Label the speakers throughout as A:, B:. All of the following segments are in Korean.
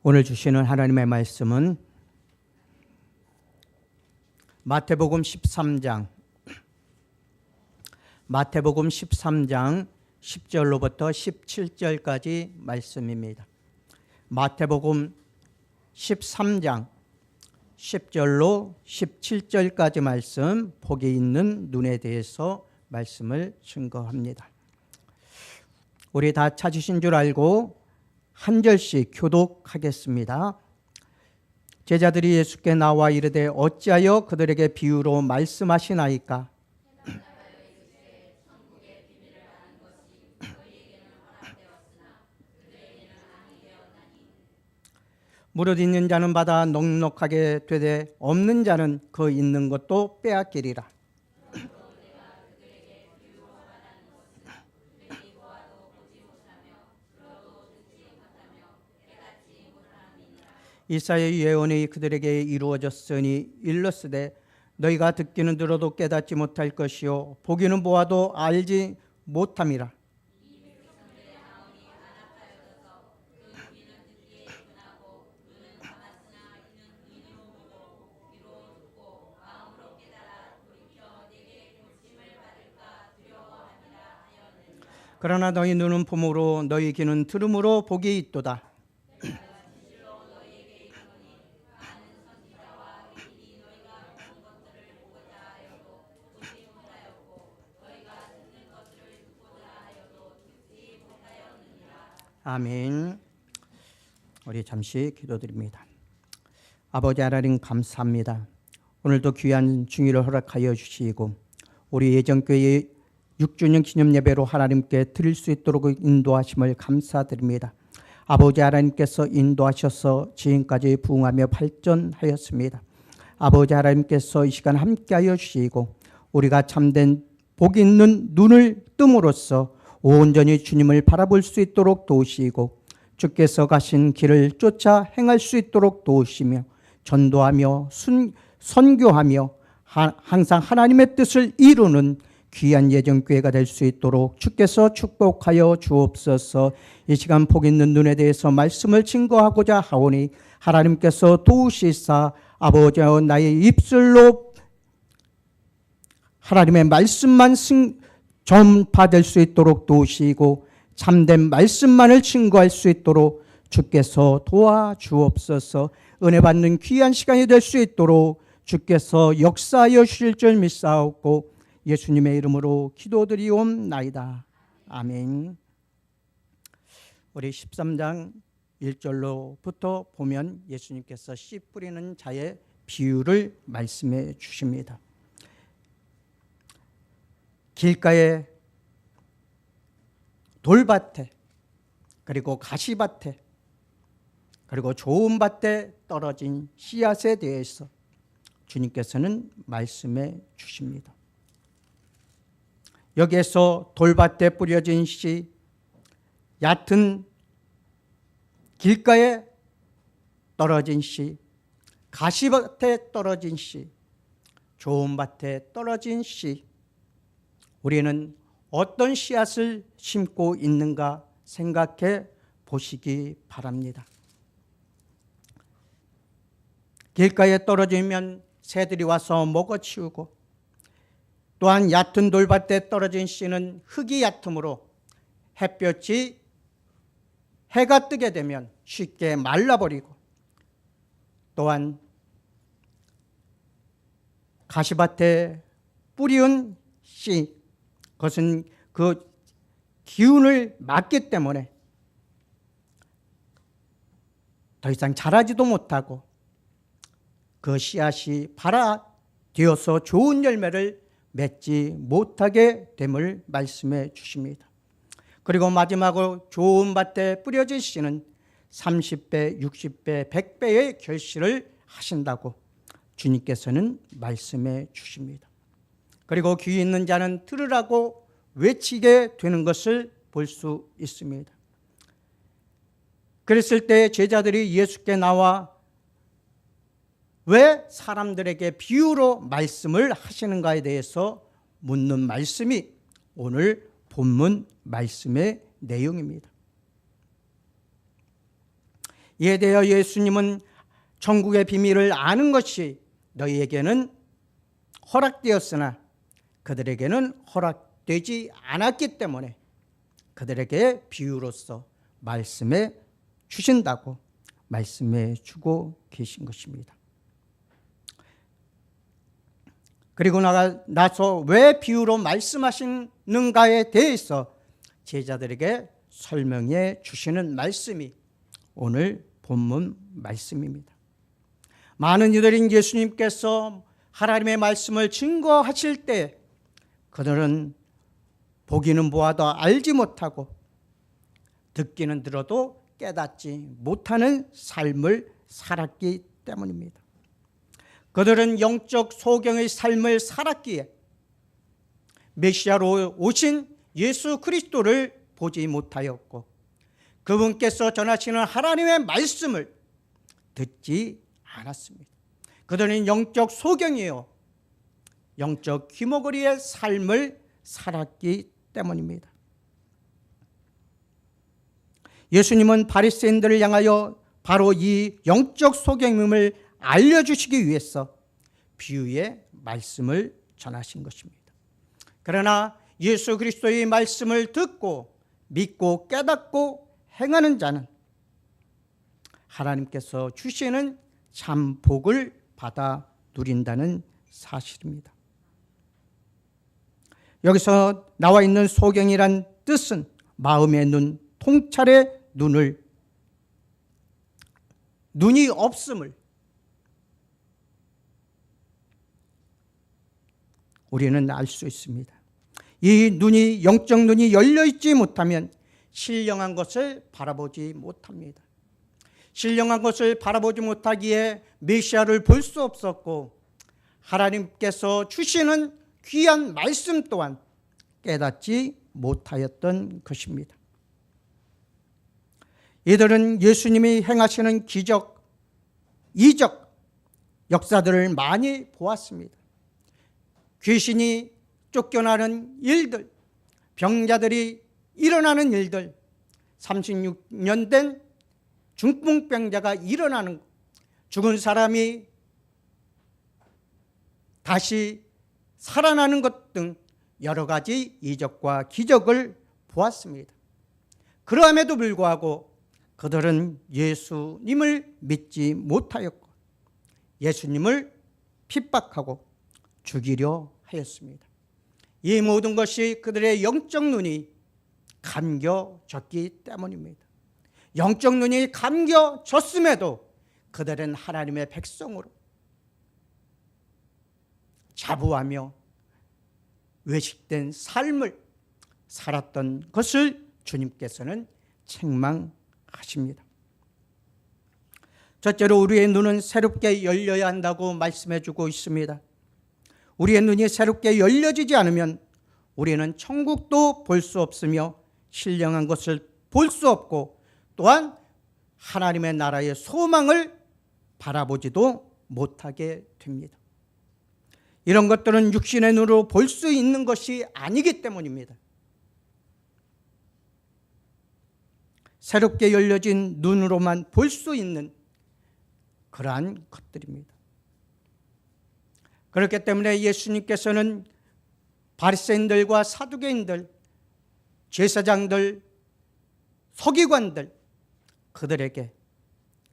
A: 오늘 주시는 하나님의 말씀은 마태복음 13장 10절로부터 17절까지 말씀입니다. 마태복음 13장 10절로 17절까지 말씀, 복이 있는 눈에 대해서 말씀을 증거합니다. 우리 다 찾으신 줄 알고 한 절씩 교독하겠습니다. 제자들이 예수께 나와 이르되 어찌하여 그들에게 비유로 말씀하시나이까? 무릇 있는 자는 받아 넉넉하게 되되 없는 자는 그 있는 것도 빼앗기리라. 이사야의 예언이 그들에게 이루어졌으니 일렀으되 너희가 듣기는 들어도 깨닫지 못할 것이요 보기는 보아도 알지 못함이라. 그러나 너희 눈은 봄으로 너희 귀는 들음으로 복이 있도다. 아멘. 우리 잠시 기도드립니다. 아버지 하나님 감사합니다. 오늘도 귀한 중의를 허락하여 주시고 우리 예정교회 6주년 기념 예배로 하나님께 드릴 수 있도록 인도하심을 감사드립니다. 아버지 하나님께서 인도하셔서 지금까지 부흥하며 발전하였습니다. 아버지 하나님께서 이 시간 함께하여 주시고 우리가 참된 복 있는 눈을 뜸으로써 온전히 주님을 바라볼 수 있도록 도우시고 주께서 가신 길을 쫓아 행할 수 있도록 도우시며 전도하며 선교하며 항상 하나님의 뜻을 이루는 귀한 예정교회가 될 수 있도록 주께서 축복하여 주옵소서. 이 시간 복 있는 눈에 대해서 말씀을 증거하고자 하오니 하나님께서 도우시사 아버지여 나의 입술로 하나님의 말씀만 전파될 수 있도록 도우시고 참된 말씀만을 증거할 수 있도록 주께서 도와주옵소서. 은혜 받는 귀한 시간이 될 수 있도록 주께서 역사하여 주실 줄 믿사옵고 예수님의 이름으로 기도드리옵나이다. 아멘. 우리 13장 1절로부터 보면 예수님께서 씨 뿌리는 자의 비유를 말씀해 주십니다. 길가에 돌밭에 그리고 가시밭에 그리고 좋은 밭에 떨어진 씨앗에 대해서 주님께서는 말씀해 주십니다. 여기에서 돌밭에 뿌려진 씨, 얕은 길가에 떨어진 씨, 가시밭에 떨어진 씨, 좋은 밭에 떨어진 씨, 우리는 어떤 씨앗을 심고 있는가 생각해 보시기 바랍니다. 길가에 떨어지면 새들이 와서 먹어치우고 또한 얕은 돌밭에 떨어진 씨는 흙이 얕으므로 햇볕이 해가 뜨게 되면 쉽게 말라버리고 또한 가시밭에 뿌리운 씨, 그것은 그 기운을 맞기 때문에 더 이상 자라지도 못하고 그 씨앗이 발아되어서 좋은 열매를 맺지 못하게 됨을 말씀해 주십니다. 그리고 마지막으로 좋은 밭에 뿌려진 씨는 30배, 60배, 100배의 결실을 하신다고 주님께서는 말씀해 주십니다. 그리고 귀 있는 자는 들으라고 외치게 되는 것을 볼 수 있습니다. 그랬을 때 제자들이 예수께 나와 왜 사람들에게 비유로 말씀을 하시는가에 대해서 묻는 말씀이 오늘 본문 말씀의 내용입니다. 이에 대하여 예수님은 천국의 비밀을 아는 것이 너희에게는 허락되었으나 그들에게는 허락되지 않았기 때문에 그들에게 비유로서 말씀해 주신다고 말씀해 주고 계신 것입니다. 그리고 나서 왜 비유로 말씀하시는가에 대해서 제자들에게 설명해 주시는 말씀이 오늘 본문 말씀입니다. 많은 이들인 예수님께서 하나님의 말씀을 증거하실 때 그들은 보기는 보아도 알지 못하고 듣기는 들어도 깨닫지 못하는 삶을 살았기 때문입니다. 그들은 영적 소경의 삶을 살았기에 메시아로 오신 예수 그리스도를 보지 못하였고 그분께서 전하시는 하나님의 말씀을 듣지 않았습니다. 그들은 영적 소경이요 영적 귀머거리의 삶을 살았기 때문입니다. 예수님은 바리새인들을 향하여 바로 이 영적 소경임을 알려주시기 위해서 비유의 말씀을 전하신 것입니다. 그러나 예수 그리스도의 말씀을 듣고 믿고 깨닫고 행하는 자는 하나님께서 주시는 참 복을 받아 누린다는 사실입니다. 여기서 나와 있는 소경이란 뜻은 마음의 눈, 통찰의 눈이 없음을 우리는 알 수 있습니다. 이 영적 눈이 열려있지 못하면 신령한 것을 바라보지 못합니다. 신령한 것을 바라보지 못하기에 메시아를 볼 수 없었고 하나님께서 주시는 귀한 말씀 또한 깨닫지 못하였던 것입니다. 이들은 예수님이 행하시는 기적, 이적, 역사들을 많이 보았습니다. 귀신이 쫓겨나는 일들, 병자들이 일어나는 일들, 36년 된 중풍병자가 일어나는 것, 죽은 사람이 다시 살아나는 것 등 여러 가지 이적과 기적을 보았습니다. 그럼에도 불구하고 그들은 예수님을 믿지 못하였고 예수님을 핍박하고 죽이려 하였습니다. 이 모든 것이 그들의 영적 눈이 감겨졌기 때문입니다. 영적 눈이 감겨졌음에도 그들은 하나님의 백성으로 자부하며 외식된 삶을 살았던 것을 주님께서는 책망하십니다. 첫째로 우리의 눈은 새롭게 열려야 한다고 말씀해 주고 있습니다. 우리의 눈이 새롭게 열려지지 않으면 우리는 천국도 볼 수 없으며 신령한 것을 볼 수 없고 또한 하나님의 나라의 소망을 바라보지도 못하게 됩니다. 이런 것들은 육신의 눈으로 볼 수 있는 것이 아니기 때문입니다. 새롭게 열려진 눈으로만 볼 수 있는 그러한 것들입니다. 그렇기 때문에 예수님께서는 바리새인들과 사두개인들, 제사장들, 서기관들 그들에게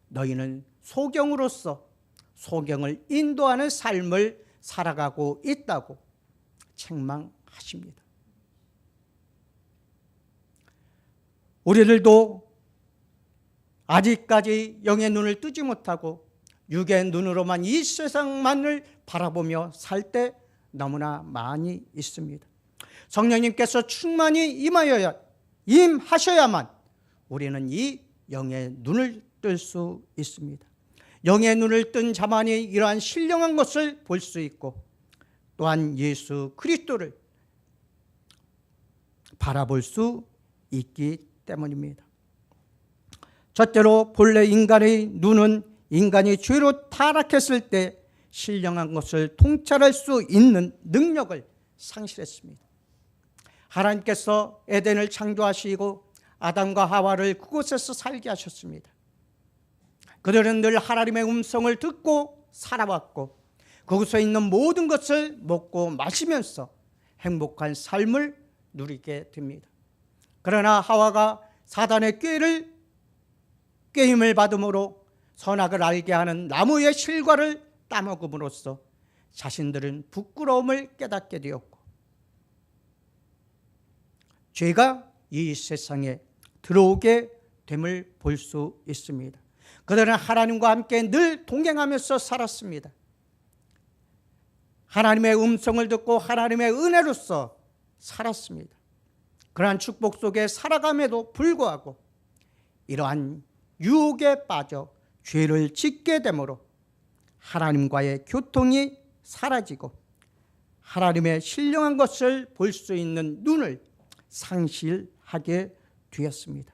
A: 너희는 소경으로서 소경을 인도하는 삶을 살아가고 있다고 책망하십니다. 우리들도 아직까지 영의 눈을 뜨지 못하고 육의 눈으로만 이 세상만을 바라보며 살 때 너무나 많이 있습니다. 성령님께서 충만히 임하셔야만 우리는 이 영의 눈을 뜰 수 있습니다. 영의 눈을 뜬 자만이 이러한 신령한 것을 볼 수 있고 또한 예수 그리스도를 바라볼 수 있기 때문입니다. 첫째로 본래 인간의 눈은 인간이 죄로 타락했을 때 신령한 것을 통찰할 수 있는 능력을 상실했습니다. 하나님께서 에덴을 창조하시고 아담과 하와를 그곳에서 살게 하셨습니다. 그들은 늘 하나님의 음성을 듣고 살아왔고 그곳에 있는 모든 것을 먹고 마시면서 행복한 삶을 누리게 됩니다. 그러나 하와가 사단의 꾀임을 받음으로 선악을 알게 하는 나무의 실과를 따먹음으로써 자신들은 부끄러움을 깨닫게 되었고 죄가 이 세상에 들어오게 됨을 볼 수 있습니다. 그들은 하나님과 함께 늘 동행하면서 살았습니다. 하나님의 음성을 듣고 하나님의 은혜로서 살았습니다. 그러한 축복 속에 살아감에도 불구하고 이러한 유혹에 빠져 죄를 짓게 되므로 하나님과의 교통이 사라지고 하나님의 신령한 것을 볼 수 있는 눈을 상실하게 되었습니다.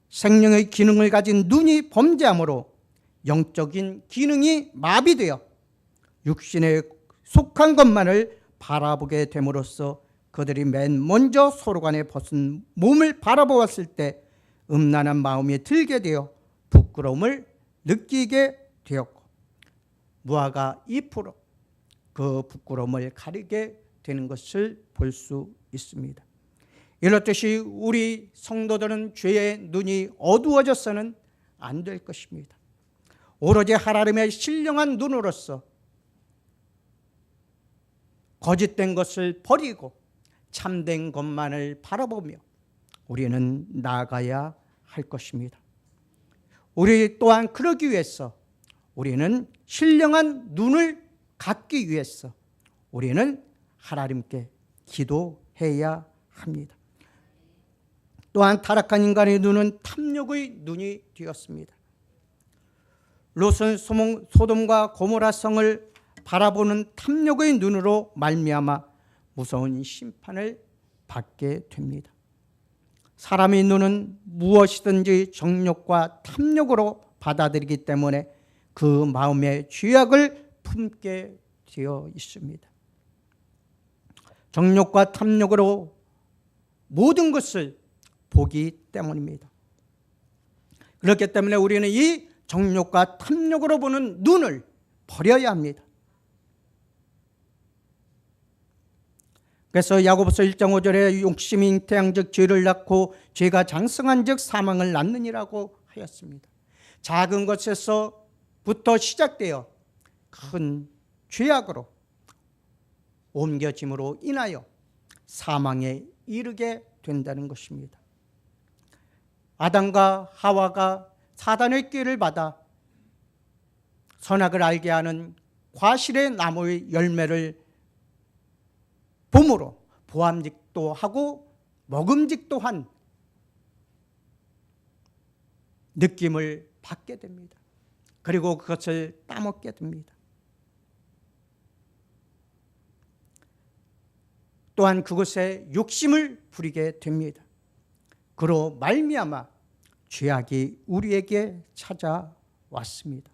A: 생명의 기능을 가진 눈이 범죄함으로 영적인 기능이 마비되어 육신에 속한 것만을 바라보게 됨으로써 그들이 맨 먼저 서로 간에 벗은 몸을 바라보았을 때 음란한 마음이 들게 되어 부끄러움을 느끼게 되었고 무화과 잎으로 그 부끄러움을 가리게 되는 것을 볼 수 있습니다. 이렇듯이 우리 성도들은 죄의 눈이 어두워져서는 안 될 것입니다. 오로지 하나님의 신령한 눈으로서 거짓된 것을 버리고 참된 것만을 바라보며 우리는 나아가야 할 것입니다. 우리 또한 그러기 위해서 우리는 신령한 눈을 갖기 위해서 우리는 하나님께 기도해야 합니다. 또한 타락한 인간의 눈은 탐욕의 눈이 되었습니다. 롯은 소돔과 고모라 성을 바라보는 탐욕의 눈으로 말미암아 무서운 심판을 받게 됩니다. 사람의 눈은 무엇이든지 정욕과 탐욕으로 받아들이기 때문에 그 마음의 죄악을 품게 되어 있습니다. 정욕과 탐욕으로 모든 것을 보기 때문입니다. 그렇기 때문에 우리는 이 정욕과 탐욕으로 보는 눈을 버려야 합니다. 그래서 야고보서 1장 5절에 욕심이 잉태한즉 죄를 낳고 죄가 장성한즉 사망을 낳느니라고 하였습니다. 작은 것에서부터 시작되어 큰 죄악으로 옮겨짐으로 인하여 사망에 이르게 된다는 것입니다. 아담과 하와가 사단의 꾀를 받아 선악을 알게 하는 과실의 나무의 열매를 봄으로 보암직도 하고 먹음직도 한 느낌을 받게 됩니다. 그리고 그것을 따먹게 됩니다. 또한 그것에 욕심을 부리게 됩니다. 그로 말미암아 죄악이 우리에게 찾아왔습니다.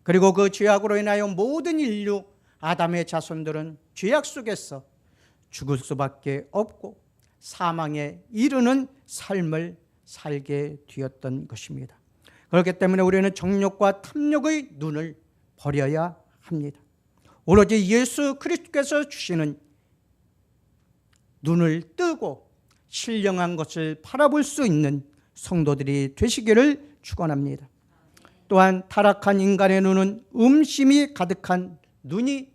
A: 그리고 그 죄악으로 인하여 모든 인류 아담의 자손들은 죄악 속에서 죽을 수밖에 없고 사망에 이르는 삶을 살게 되었던 것입니다. 그렇기 때문에 우리는 정욕과 탐욕의 눈을 버려야 합니다. 오로지 예수 그리스도께서 주시는 눈을 뜨고 신령한 것을 바라볼 수 있는 성도들이 되시기를 축원합니다. 또한 타락한 인간의 눈은 음심이 가득한 눈이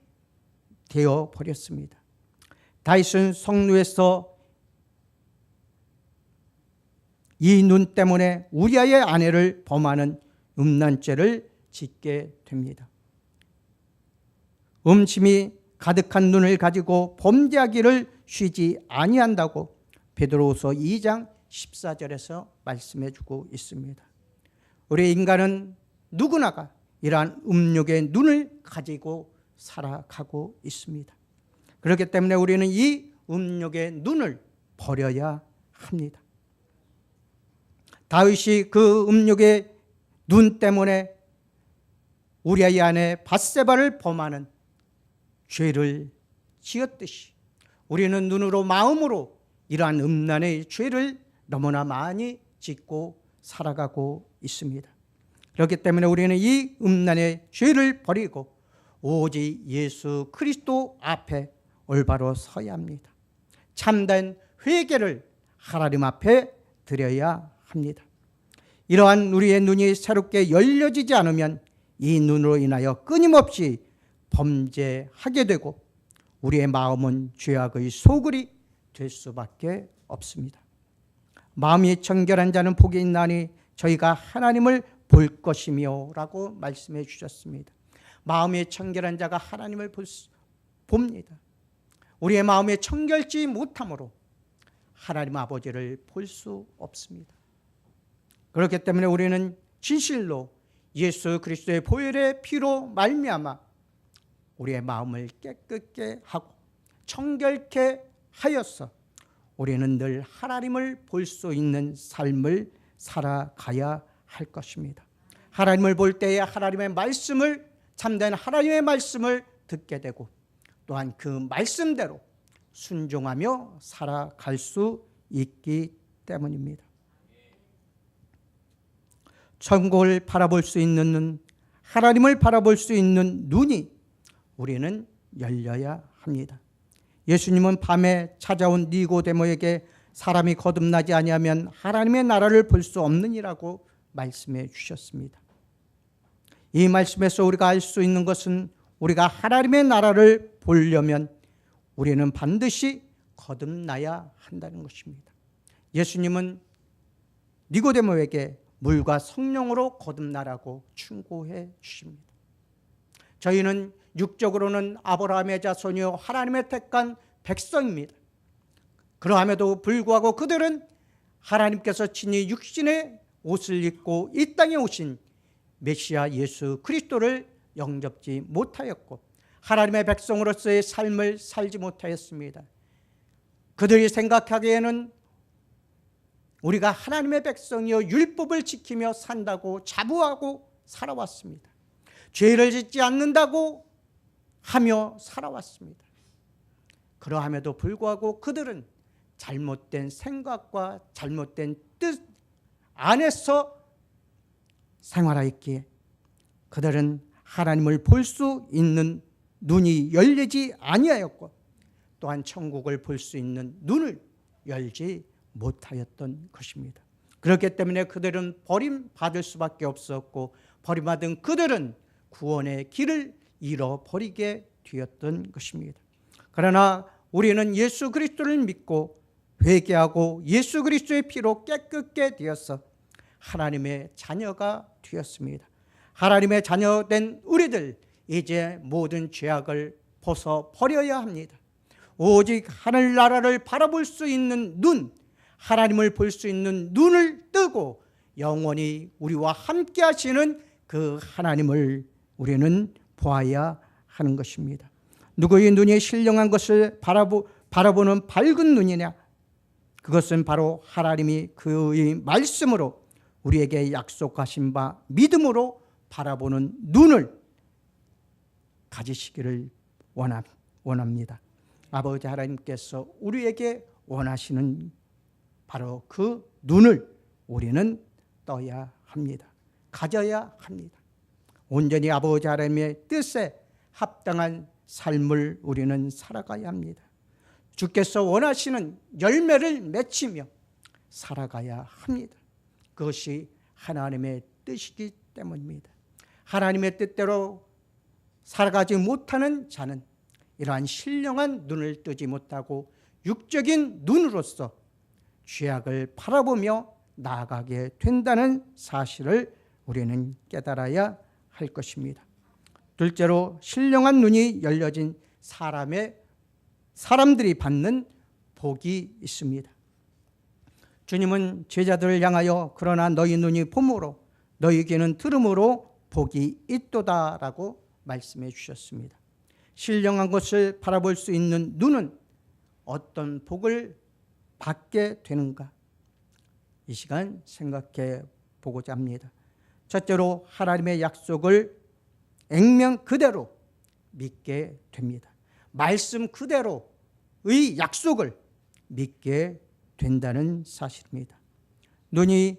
A: 되어 버렸습니다. 다윗은 성루에서 이 눈 때문에 우리아의 아내를 범하는 음란죄를 짓게 됩니다. 음심이 가득한 눈을 가지고 범죄하기를 쉬지 아니한다고 베드로후서 2장 14절에서 말씀해 주고 있습니다. 우리 인간은 누구나가 이러한 음욕의 눈을 가지고 살아가고 있습니다. 그렇기 때문에 우리는 이 음욕의 눈을 버려야 합니다. 다윗이 그 음욕의 눈 때문에 우리아의 아내 밧세바를 범하는 죄를 지었듯이 우리는 눈으로 마음으로 이러한 음란의 죄를 너무나 많이 짓고 살아가고 있습니다. 그렇기 때문에 우리는 이 음란의 죄를 버리고 오직 예수 그리스도 앞에 올바로 서야 합니다. 참된 회개를 하나님 앞에 드려야 합니다. 이러한 우리의 눈이 새롭게 열려지지 않으면 이 눈으로 인하여 끊임없이 범죄하게 되고 우리의 마음은 죄악의 소굴이 될 수밖에 없습니다. 마음이 정결한 자는 복이 있나니 저희가 하나님을 볼 것이며 라고 말씀해 주셨습니다. 마음이 정결한 자가 하나님을 봅니다. 우리의 마음이 정결지 못함으로 하나님 아버지를 볼 수 없습니다. 그렇기 때문에 우리는 진실로 예수 그리스도의 보혈의 피로 말미암아 우리의 마음을 깨끗게 하고 정결케 하여서 우리는 늘 하나님을 볼 수 있는 삶을 살아가야 할 것입니다. 하나님을 볼 때에 하나님의 말씀을, 참된 하나님의 말씀을 듣게 되고 또한 그 말씀대로 순종하며 살아갈 수 있기 때문입니다. 천국을 바라볼 수 있는 눈, 하나님을 바라볼 수 있는 눈이 우리는 열려야 합니다. 예수님은 밤에 찾아온 니고데모에게 사람이 거듭나지 아니하면 하나님의 나라를 볼 수 없느니라고 말씀해 주셨습니다. 이 말씀에서 우리가 알 수 있는 것은 우리가 하나님의 나라를 보려면 우리는 반드시 거듭나야 한다는 것입니다. 예수님은 니고데모에게 물과 성령으로 거듭나라고 충고해 주십니다. 저희는 육적으로는 아브라함의 자손이요 하나님의 택한 백성입니다. 그러함에도 불구하고 그들은 하나님께서 친히 육신의 옷을 입고 이 땅에 오신 메시아 예수 그리스도를 영접지 못하였고 하나님의 백성으로서의 삶을 살지 못하였습니다. 그들이 생각하기에는 우리가 하나님의 백성이여 율법을 지키며 산다고 자부하고 살아왔습니다. 죄를 짓지 않는다고 하며 살아왔습니다. 그러함에도 불구하고 그들은 잘못된 생각과 잘못된 뜻 안에서 생활하였기에 그들은 하나님을 볼 수 있는 눈이 열리지 아니하였고 또한 천국을 볼 수 있는 눈을 열지 못하였던 것입니다. 그렇기 때문에 그들은 버림받을 수밖에 없었고 버림받은 그들은 구원의 길을 잃어버리게 되었던 것입니다. 그러나 우리는 예수 그리스도를 믿고 회개하고 예수 그리스도의 피로 깨끗게 되어서 하나님의 자녀가 되었습니다. 하나님의 자녀된 우리들 이제 모든 죄악을 벗어버려야 합니다. 오직 하늘나라를 바라볼 수 있는 눈, 하나님을 볼 수 있는 눈을 뜨고 영원히 우리와 함께 하시는 그 하나님을 우리는 보아야 하는 것입니다. 누구의 눈이 신령한 것을 바라보는 밝은 눈이냐? 그것은 바로 하나님이 그의 말씀으로 우리에게 약속하신 바 믿음으로 바라보는 눈을 가지시기를 원합니다. 아버지 하나님께서 우리에게 원하시는 바로 그 눈을 우리는 떠야 합니다. 가져야 합니다. 온전히 아버지 하나님의 뜻에 합당한 삶을 우리는 살아가야 합니다. 주께서 원하시는 열매를 맺히며 살아가야 합니다. 그것이 하나님의 뜻이기 때문입니다. 하나님의 뜻대로 살아가지 못하는 자는 이러한 신령한 눈을 뜨지 못하고 육적인 눈으로서 죄악을 바라보며 나아가게 된다는 사실을 우리는 깨달아야 할 것입니다. 둘째로 신령한 눈이 열려진 사람들이 받는 복이 있습니다. 주님은 제자들을 향하여 그러나 너희 눈이 봄으로 너희 귀는 들음으로 복이 있도다라고 말씀해 주셨습니다. 신령한 것을 바라볼 수 있는 눈은 어떤 복을 받게 되는가? 이 시간 생각해 보고자 합니다. 첫째로 하나님의 약속을 액면 그대로 믿게 됩니다. 말씀 그대로의 약속을 믿게 된다는 사실입니다.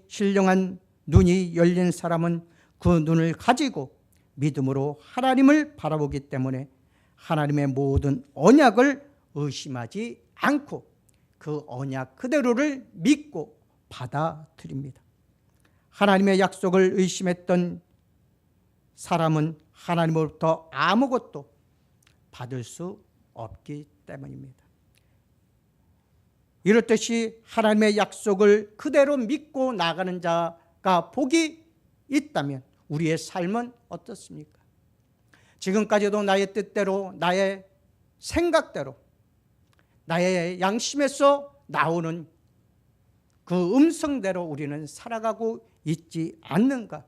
A: 신령한 눈이 열린 사람은 그 눈을 가지고 믿음으로 하나님을 바라보기 때문에 하나님의 모든 언약을 의심하지 않고 그 언약 그대로를 믿고 받아들입니다. 하나님의 약속을 의심했던 사람은 하나님으로부터 아무것도 받을 수 없기 때문입니다. 이렇듯이 하나님의 약속을 그대로 믿고 나가는 자가 복이 있다면 우리의 삶은 어떻습니까? 지금까지도 나의 뜻대로, 나의 생각대로, 나의 양심에서 나오는 그 음성대로 우리는 살아가고 있지 않는가?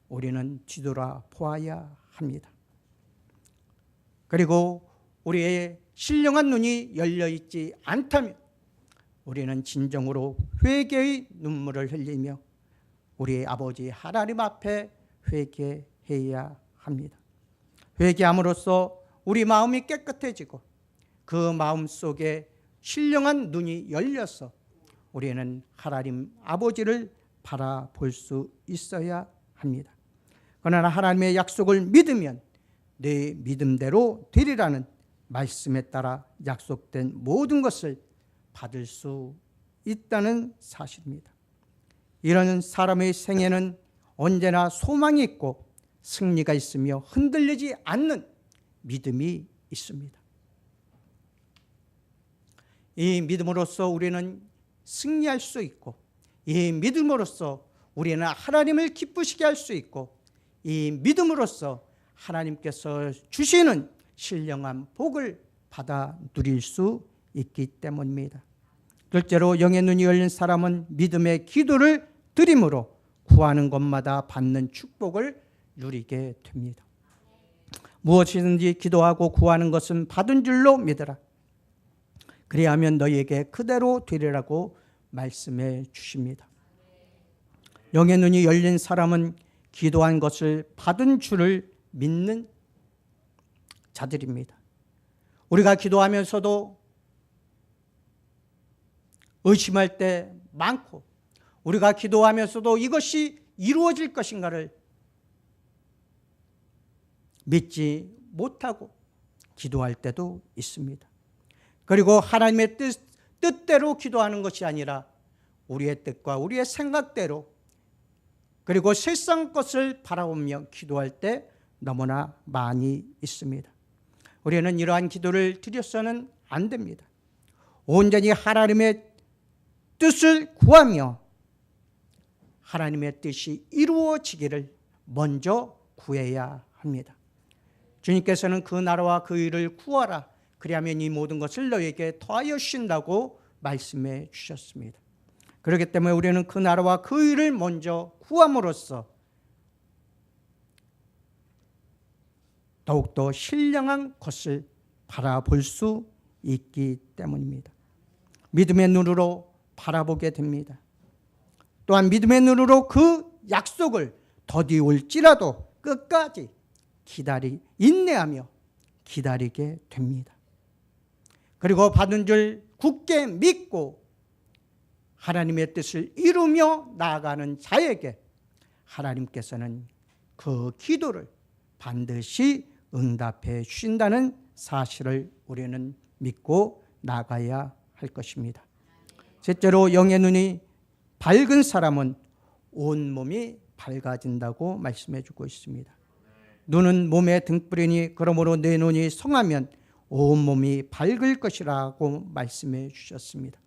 A: 우리는 뒤돌아 보아야 합니다. 그리고 우리의 신령한 눈이 열려 있지 않다면 우리는 진정으로 회개의 눈물을 흘리며 우리의 아버지 하나님 앞에 회개해야 합니다. 회개함으로써 우리 마음이 깨끗해지고 그 마음 속에 신령한 눈이 열려서 우리는 하나님 아버지를 바라볼 수 있어야 합니다. 그러나 하나님의 약속을 믿으면 내 믿음대로 되리라는 말씀에 따라 약속된 모든 것을 받을 수 있다는 사실입니다. 이런 사람의 생애는 언제나 소망이 있고 승리가 있으며 흔들리지 않는 믿음이 있습니다. 이 믿음으로써 우리는 승리할 수 있고, 이 믿음으로써 우리는 하나님을 기쁘시게 할 수 있고, 이 믿음으로써 하나님께서 주시는 신령한 복을 받아 누릴 수 있기 때문입니다. 둘째로 영의 눈이 열린 사람은 믿음의 기도를 드림으로 구하는 것마다 받는 축복을 누리게 됩니다. 무엇이든지 기도하고 구하는 것은 받은 줄로 믿으라. 그리하면 너희에게 그대로 되리라고 말씀해 주십니다. 영의 눈이 열린 사람은 기도한 것을 받은 줄을 믿는 자들입니다. 우리가 기도하면서도 의심할 때 많고, 우리가 기도하면서도 이것이 이루어질 것인가를 믿지 못하고 기도할 때도 있습니다. 그리고 하나님의 뜻대로 기도하는 것이 아니라 우리의 뜻과 우리의 생각대로, 그리고 세상 것을 바라보며 기도할 때 너무나 많이 있습니다. 우리는 이러한 기도를 드려서는 안 됩니다. 온전히 하나님의 뜻을 구하며 하나님의 뜻이 이루어지기를 먼저 구해야 합니다. 주님께서는 그 나라와 그 의를 구하라. 그리하면 이 모든 것을 너에게 더하여 주신다고 말씀해 주셨습니다. 그렇기 때문에 우리는 그 나라와 그 의를 먼저 구함으로써 더욱더 신령한 것을 바라볼 수 있기 때문입니다. 믿음의 눈으로 바라보게 됩니다. 또한 믿음의 눈으로 그 약속을 더디올지라도 끝까지 인내하며 기다리게 됩니다. 그리고 받은 줄 굳게 믿고 하나님의 뜻을 이루며 나아가는 자에게 하나님께서는 그 기도를 반드시 응답해 주신다는 사실을 우리는 믿고 나가야 할 것입니다. 셋째로 영의 눈이 밝은 사람은 온몸이 밝아진다고 말씀해 주고 있습니다. 눈은 몸의 등불이니 그러므로 내 눈이 성하면 온몸이 밝을 것이라고 말씀해 주셨습니다.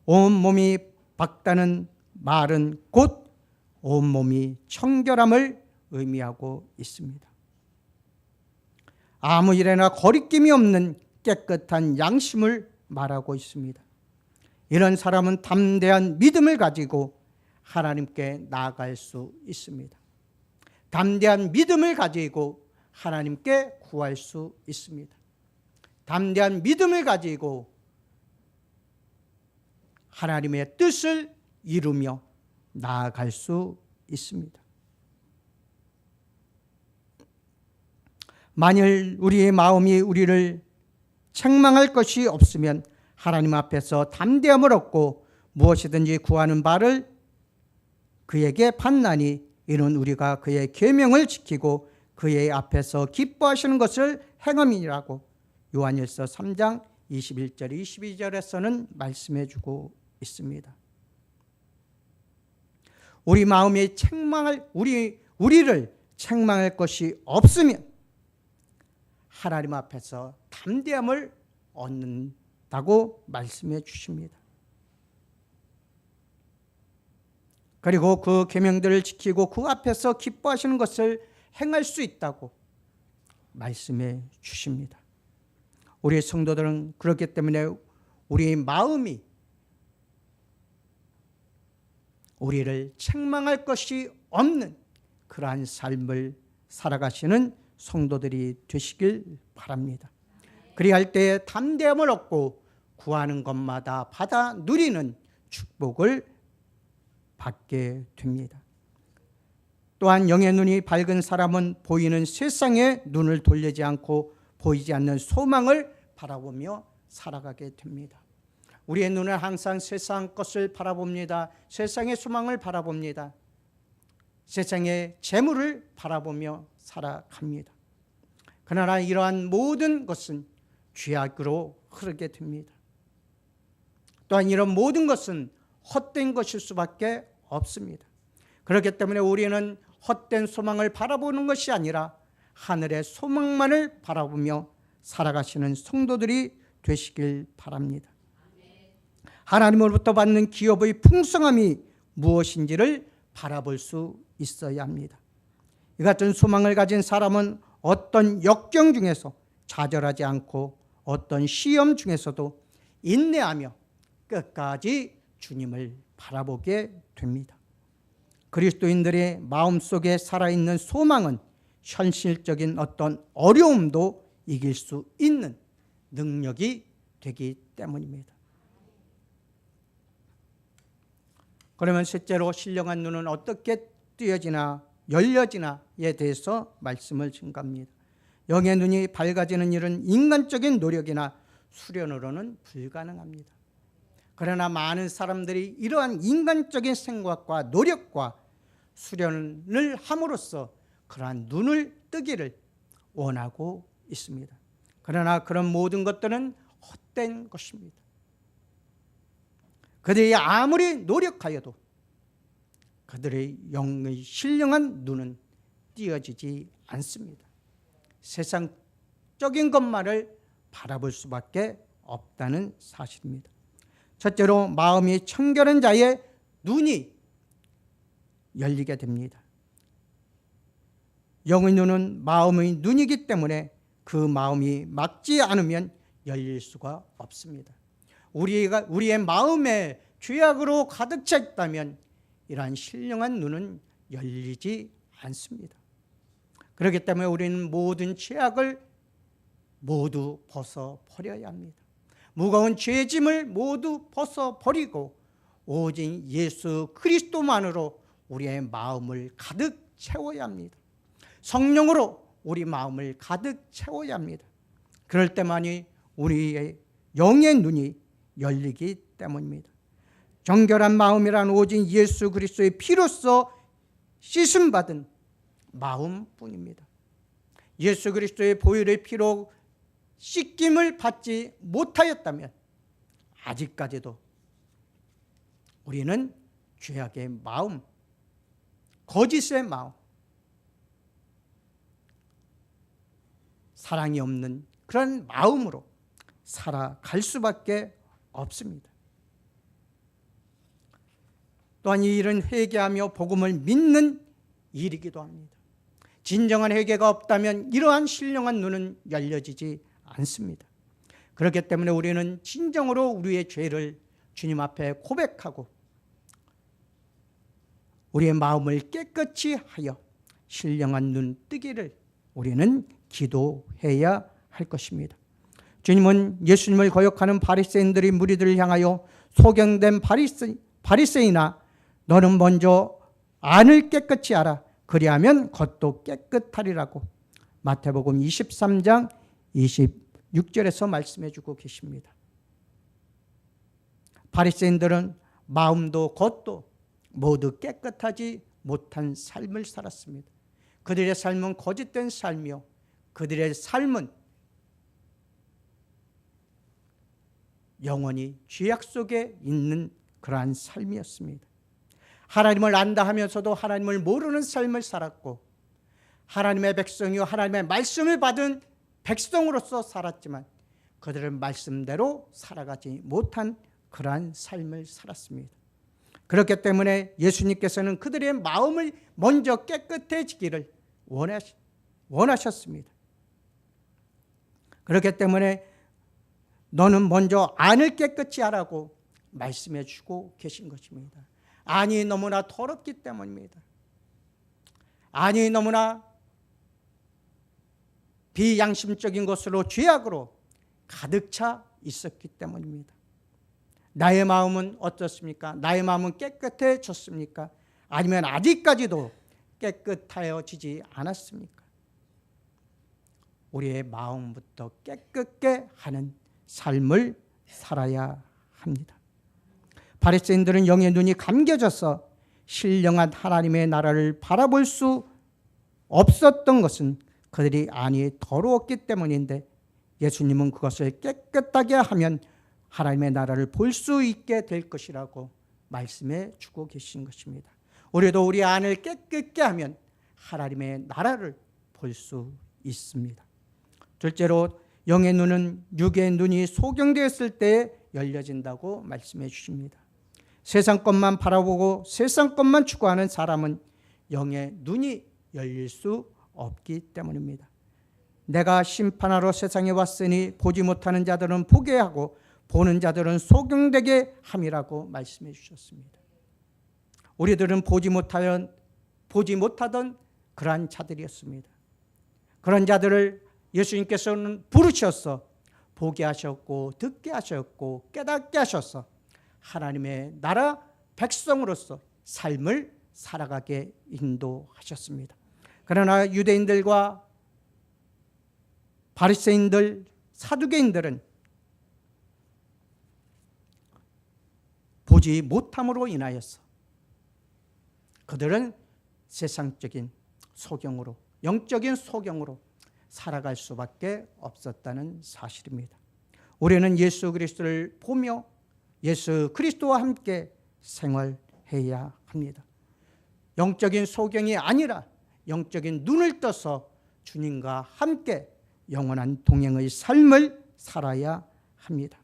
A: 온몸이 밝다는 말은 곧 온몸이 청결함을 의미하고 있습니다. 아무 일에나 거리낌이 없는 깨끗한 양심을 말하고 있습니다. 이런 사람은 담대한 믿음을 가지고 하나님께 나아갈 수 있습니다. 담대한 믿음을 가지고 하나님께 구할 수 있습니다. 담대한 믿음을 가지고 하나님의 뜻을 이루며 나아갈 수 있습니다. 만일 우리의 마음이 우리를 책망할 것이 없으면 하나님 앞에서 담대함을 얻고 무엇이든지 구하는 바를 그에게 받나니 이는 우리가 그의 계명을 지키고 그의 앞에서 기뻐하시는 것을 행함이라고 요한일서 3장 21절 22절에서는 말씀해 주고 있습니다. 우리 마음이 우리를 책망할 것이 없으면 하나님 앞에서 담대함을 얻는다고 말씀해 주십니다. 그리고 그 계명들을 지키고 그 앞에서 기뻐하시는 것을 행할 수 있다고 말씀해 주십니다. 우리 성도들은 그렇기 때문에 우리의 마음이 우리를 책망할 것이 없는 그러한 삶을 살아가시는 성도들이 되시길 바랍니다. 그리할 때 담대함을 얻고 구하는 것마다 받아 누리는 축복을 받게 됩니다. 또한 영의 눈이 밝은 사람은 보이는 세상에 눈을 돌리지 않고 보이지 않는 소망을 바라보며 살아가게 됩니다. 우리의 눈은 항상 세상 것을 바라봅니다. 세상의 소망을 바라봅니다. 세상의 재물을 바라보며 살아갑니다. 그러나 이러한 모든 것은 죄악으로 흐르게 됩니다. 또한 이런 모든 것은 헛된 것일 수밖에 없습니다. 그렇기 때문에 우리는 헛된 소망을 바라보는 것이 아니라 하늘의 소망만을 바라보며 살아가시는 성도들이 되시길 바랍니다. 하나님으로부터 받는 기업의 풍성함이 무엇인지를 바라볼 수 있어야 합니다. 이 같은 소망을 가진 사람은 어떤 역경 중에서 좌절하지 않고 어떤 시험 중에서도 인내하며 끝까지 주님을 바라보게 됩니다. 그리스도인들의 마음속에 살아있는 소망은 현실적인 어떤 어려움도 이길 수 있는 능력이 되기 때문입니다. 그러면 셋째로 신령한 눈은 어떻게 뜨여지나 열려지나에 대해서 말씀을 증가합니다. 영의 눈이 밝아지는 일은 인간적인 노력이나 수련으로는 불가능합니다. 그러나 많은 사람들이 이러한 인간적인 생각과 노력과 수련을 함으로써 그러한 눈을 뜨기를 원하고 있습니다. 그러나 그런 모든 것들은 헛된 것입니다. 그들이 아무리 노력하여도 그들의 영의 신령한 눈은 띄어지지 않습니다. 세상적인 것만을 바라볼 수밖에 없다는 사실입니다. 첫째로 마음이 청결한 자의 눈이 열리게 됩니다. 영의 눈은 마음의 눈이기 때문에 그 마음이 막지 않으면 열릴 수가 없습니다. 우리의 마음에 죄악으로 가득 차 있다면 이러한 신령한 눈은 열리지 않습니다. 그렇기 때문에 우리는 모든 죄악을 모두 벗어버려야 합니다. 무거운 죄짐을 모두 벗어버리고 오직 예수 그리스도만으로 우리의 마음을 가득 채워야 합니다. 성령으로 우리 마음을 가득 채워야 합니다. 그럴 때만이 우리의 영의 눈이 열리기 때문입니다. 정결한 마음이란 오직 예수 그리스도의 피로써 씻음받은 마음뿐입니다. 예수 그리스도의 보혈의 피로 씻김을 받지 못하였다면 아직까지도 우리는 죄악의 마음, 거짓의 마음, 사랑이 없는 그런 마음으로 살아갈 수밖에 없습니다. 또한 이 일은 회개하며 복음을 믿는 일이기도 합니다. 진정한 회개가 없다면 이러한 신령한 눈은 열려지지 않습니다. 그렇기 때문에 우리는 진정으로 우리의 죄를 주님 앞에 고백하고 우리의 마음을 깨끗이 하여 신령한 눈 뜨기를 우리는 기도해야 할 것입니다. 주님은 예수님을 거역하는 바리새인들의 무리들을 향하여 소경된 바리새인아 너는 먼저 안을 깨끗이 하라 그리하면 겉도 깨끗하리라고 마태복음 23장 26절에서 말씀해 주고 계십니다. 바리새인들은 마음도 겉도 모두 깨끗하지 못한 삶을 살았습니다. 그들의 삶은 거짓된 삶이요, 그들의 삶은 영원히 죄악 속에 있는 그러한 삶이었습니다. 하나님을 안다 하면서도 하나님을 모르는 삶을 살았고, 하나님의 백성이요 하나님의 말씀을 받은 백성으로서 살았지만 그들은 말씀대로 살아가지 못한 그러한 삶을 살았습니다. 그렇기 때문에 예수님께서는 그들의 마음을 먼저 깨끗해지기를 원하셨습니다. 그렇기 때문에 너는 먼저 안을 깨끗이 하라고 말씀해 주고 계신 것입니다. 안이 너무나 더럽기 때문입니다. 안이 너무나 비양심적인 것으로, 죄악으로 가득 차 있었기 때문입니다. 나의 마음은 어떻습니까? 나의 마음은 깨끗해졌습니까? 아니면 아직까지도 깨끗하여지지 않았습니까? 우리의 마음부터 깨끗게 하는 삶을 살아야 합니다. 바리새인들은 영의 눈이 감겨져서 신령한 하나님의 나라를 바라볼 수 없었던 것은 그들이 안이 더러웠기 때문인데, 예수님은 그것을 깨끗하게 하면 하나님의 나라를 볼 수 있게 될 것이라고 말씀해 주고 계신 것입니다. 우리도 우리 안을 깨끗게 하면 하나님의 나라를 볼 수 있습니다. 둘째로, 영의 눈은 육의 눈이 소경되었을 때에 열려진다고 말씀해 주십니다. 세상 것만 바라보고 세상 것만 추구하는 사람은 영의 눈이 열릴 수 없기 때문입니다. 내가 심판하러 세상에 왔으니 보지 못하는 자들은 보게 하고 보는 자들은 소경되게 함이라고 말씀해 주셨습니다. 우리들은 보지 못하던 그러한 자들이었습니다. 그런 자들을 예수님께서는 부르셔서 보게 하셨고 듣게 하셨고 깨닫게 하셔서 하나님의 나라 백성으로서 삶을 살아가게 인도하셨습니다. 그러나 유대인들과 바리새인들, 사두개인들은 보지 못함으로 인하여서 그들은 세상적인 소경으로, 영적인 소경으로 살아갈 수밖에 없었다는 사실입니다. 우리는 예수 그리스도를 보며 예수 그리스도와 함께 생활해야 합니다. 영적인 소경이 아니라 영적인 눈을 떠서 주님과 함께 영원한 동행의 삶을 살아야 합니다.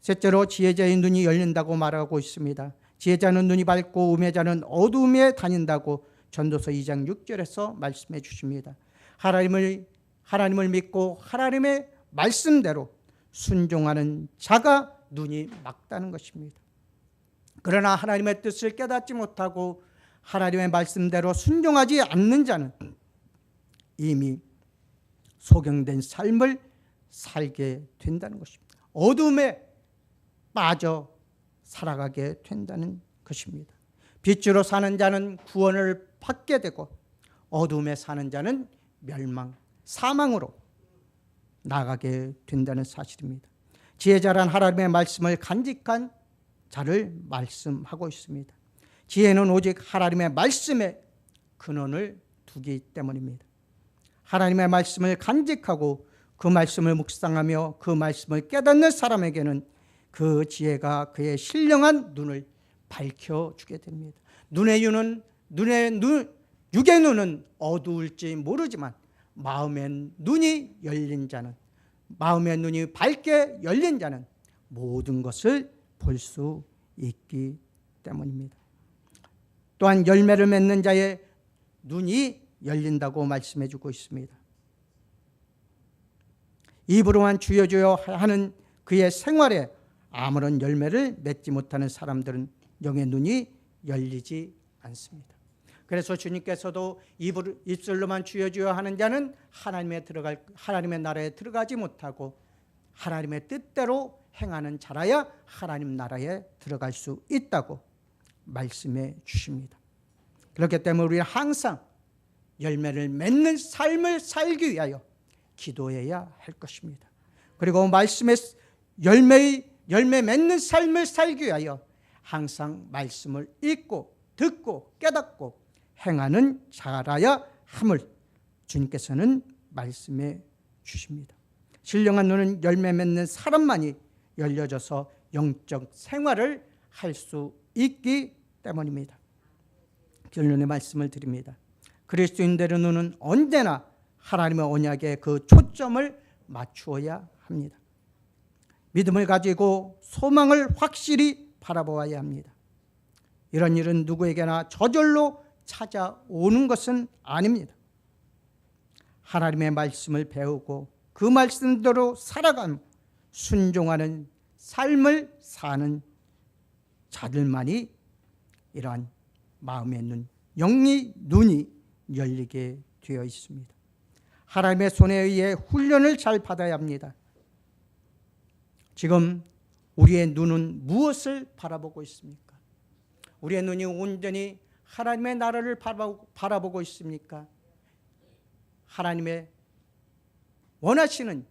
A: 셋째로, 지혜자의 눈이 열린다고 말하고 있습니다. 지혜자는 눈이 밝고 우매자는 어두움에 다닌다고 전도서 2장 6절에서 말씀해 주십니다. 하나님을 믿고 하나님의 말씀대로 순종하는 자가 눈이 막다는 것입니다. 그러나 하나님의 뜻을 깨닫지 못하고 하나님의 말씀대로 순종하지 않는 자는 이미 소경된 삶을 살게 된다는 것입니다. 어둠에 빠져 살아가게 된다는 것입니다. 빛으로 사는 자는 구원을 받게 되고 어둠에 사는 자는 멸망, 사망으로 나가게 된다는 사실입니다. 지혜자란 하나님의 말씀을 간직한 자를 말씀하고 있습니다. 지혜는 오직 하나님의 말씀에 근원을 두기 때문입니다. 하나님의 말씀을 간직하고 그 말씀을 묵상하며 그 말씀을 깨닫는 사람에게는 그 지혜가 그의 신령한 눈을 밝혀주게 됩니다. 육의 눈은 어두울지 모르지만 마음의 눈이 열린 자는, 마음의 눈이 밝게 열린 자는 모든 것을 볼 수 있기 때문입니다. 또한 열매를 맺는 자의 눈이 열린다고 말씀해 주고 있습니다. 입으로만 주여 주여 하는 그의 생활에 아무런 열매를 맺지 못하는 사람들은 영의 눈이 열리지 않습니다. 그래서 주님께서도 입술로만 주여 주여 하는 자는 하나님의 나라에 들어가지 못하고 하나님의 뜻대로 행하는 자라야 하나님 나라에 들어갈 수 있다고 말씀해 주십니다. 그렇기 때문에 우리는 항상 열매를 맺는 삶을 살기 위하여 기도해야 할 것입니다. 그리고 말씀의 열매 맺는 삶을 살기 위하여 항상 말씀을 읽고 듣고 깨닫고 행하는 자라야 함을 주님께서는 말씀해 주십니다. 신령한 눈은 열매 맺는 사람만이 열려져서 영적 생활을 할 수 있기 때문입니다. 결론의 말씀을 드립니다. 그리스도인들의 눈은 언제나 하나님의 언약에 그 초점을 맞추어야 합니다. 믿음을 가지고 소망을 확실히 바라보아야 합니다. 이런 일은 누구에게나 저절로 찾아오는 것은 아닙니다. 하나님의 말씀을 배우고 그 말씀대로 살아가며 순종하는 삶을 사는 자들만이 이러한 마음의 눈, 영의 눈이 열리게 되어 있습니다. 하나님의 손에 의해 훈련을 잘 받아야 합니다. 지금 우리의 눈은 무엇을 바라보고 있습니까? 우리의 눈이 온전히 하나님의 나라를 바라보고 있습니까? 하나님의 원하시는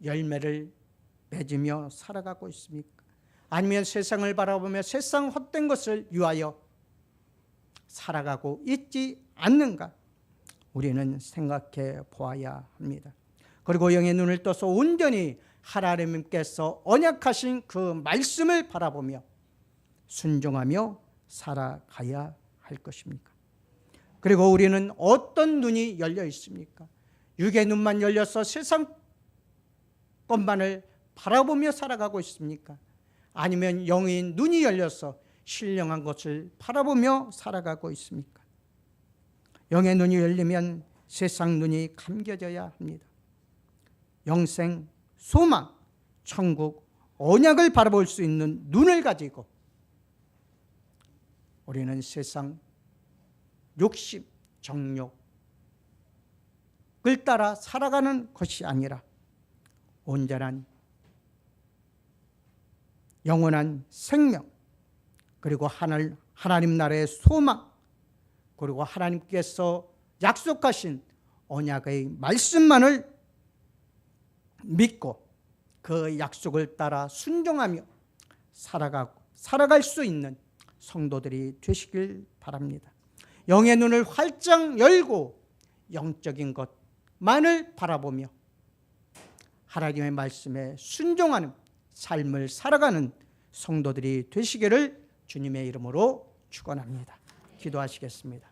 A: 열매를 맺으며 살아가고 있습니까? 아니면 세상을 바라보며 세상 헛된 것을 위하여 살아가고 있지 않는가? 우리는 생각해 보아야 합니다. 그리고 영의 눈을 떠서 온전히 하나님께서 언약하신 그 말씀을 바라보며 순종하며 살아가야 할 것입니까? 그리고 우리는 어떤 눈이 열려 있습니까? 육의 눈만 열려서 세상 것만을 바라보며 살아가고 있습니까? 아니면 영의 눈이 열려서 신령한 것을 바라보며 살아가고 있습니까? 영의 눈이 열리면 세상 눈이 감겨져야 합니다. 영생, 소망, 천국, 언약을 바라볼 수 있는 눈을 가지고 우리는 세상 욕심, 정욕을 따라 살아가는 것이 아니라 온전한 영원한 생명, 그리고 하나님 나라의 소망, 그리고 하나님께서 약속하신 언약의 말씀만을 믿고 그 약속을 따라 순종하며 살아갈 수 있는 성도들이 되시길 바랍니다. 영의 눈을 활짝 열고 영적인 것만을 바라보며 하나님의 말씀에 순종하는 삶을 살아가는 성도들이 되시기를 주님의 이름으로 축원합니다. 기도하시겠습니다.